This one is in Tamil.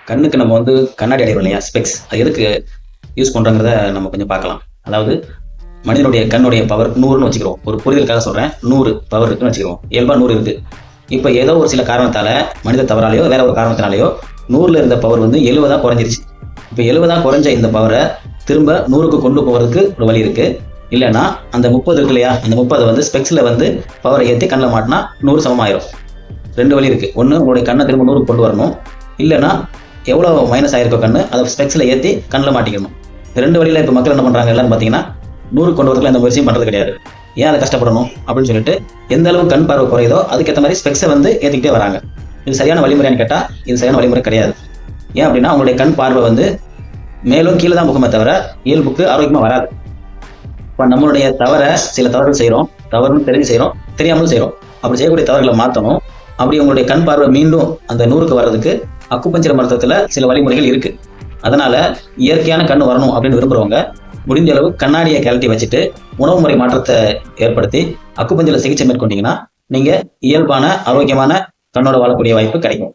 கண்ணுக்கு நம்ம கண்ணாடி அடைவோம் இல்லையா, ஸ்பெக்ஸ். அது எதுக்கு யூஸ் பண்றோங்கிறத நம்ம கொஞ்சம் பார்க்கலாம். அதாவது மனிதனுடைய கண்ணுடைய பவர் 100ன்னு வச்சுக்கிறோம். ஒரு புரிதலுக்காக சொல்றேன். 100 பவர் இருக்குன்னு வச்சுக்கிறோம். இயல்பா 100 இருக்கு. இப்போ ஏதோ ஒரு சில காரணத்தால மனித தவறாலேயோ வேற ஒரு காரணத்தினாலேயோ 100ல இருந்த பவர் 70 குறைஞ்சிருச்சு. இப்போ 70 குறைஞ்ச இந்த பவரை திரும்ப 100க்கு கொண்டு போகிறதுக்கு ஒரு வழி இருக்கு. இல்லைன்னா அந்த 30 இருக்கு இல்லையா, அந்த 30 ஸ்பெக்ஸ்ல பவரை ஏற்றி கண்ணில் மாட்டினா 100 சமமாயிரும். 2 வழி இருக்கு. ஒன்று, உங்களுடைய கண்ணை திரும்ப 100க்கு கொண்டு வரணும். இல்லைன்னா எவ்வளோ மைனஸ் ஆயிருக்கோ கண்ணு அதை ஸ்பெக்ஸில் ஏற்றி கண்ணில் மாட்டிக்கணும். இந்த 2 வழியில் இப்போ மக்கள் என்ன பண்ணுறாங்க எல்லாரும் பார்த்தீங்கன்னா 100 கொண்டு வரதுக்குள்ள எந்த முயற்சியும் பண்ணுறது கிடையாது. ஏன் அதை கஷ்டப்படணும் அப்படின்னு சொல்லிட்டு எந்த அளவு கண் பார்வை குறையுதோ அதுக்கேற்ற மாதிரி ஸ்பெக்ஸை ஏற்றிக்கிட்டே வராங்க. இது சரியான வழிமுறையான்னு கேட்டால் இது சரியான வழிமுறை கிடையாது. ஏன் அப்படின்னா உங்களுடைய கண் பார்வை மேலும் கீழே தான் போகுமே தவிர இயல்புக்கு ஆரோக்கியமாக வராது. இப்போ நம்மளுடைய சில தவறுகள் செய்கிறோம், தவறுன்னு தெரிஞ்சு செய்கிறோம், தெரியாமலும் செய்கிறோம். அப்படி செய்யக்கூடிய தவறுகளை மாற்றணும். அப்படி உங்களுடைய கண் பார்வை மீண்டும் அந்த 100க்கு வர்றதுக்கு அக்குபஞ்சர் மருத்துவத்தில் சில வழிமுறைகள் இருக்கு. அதனால இயற்கையான கண் வரணும் அப்படின்னு விரும்புறவங்க முடிஞ்ச அளவு கண்ணாடியை கழட்டி வச்சுட்டு உணவு முறை மாற்றத்தை ஏற்படுத்தி அக்குபஞ்சர்ல சிகிச்சை மேற்கொண்டீங்கன்னா நீங்க இயல்பான ஆரோக்கியமான கண்ணோட வாழக்கூடிய வாய்ப்பு கிடைக்கும்.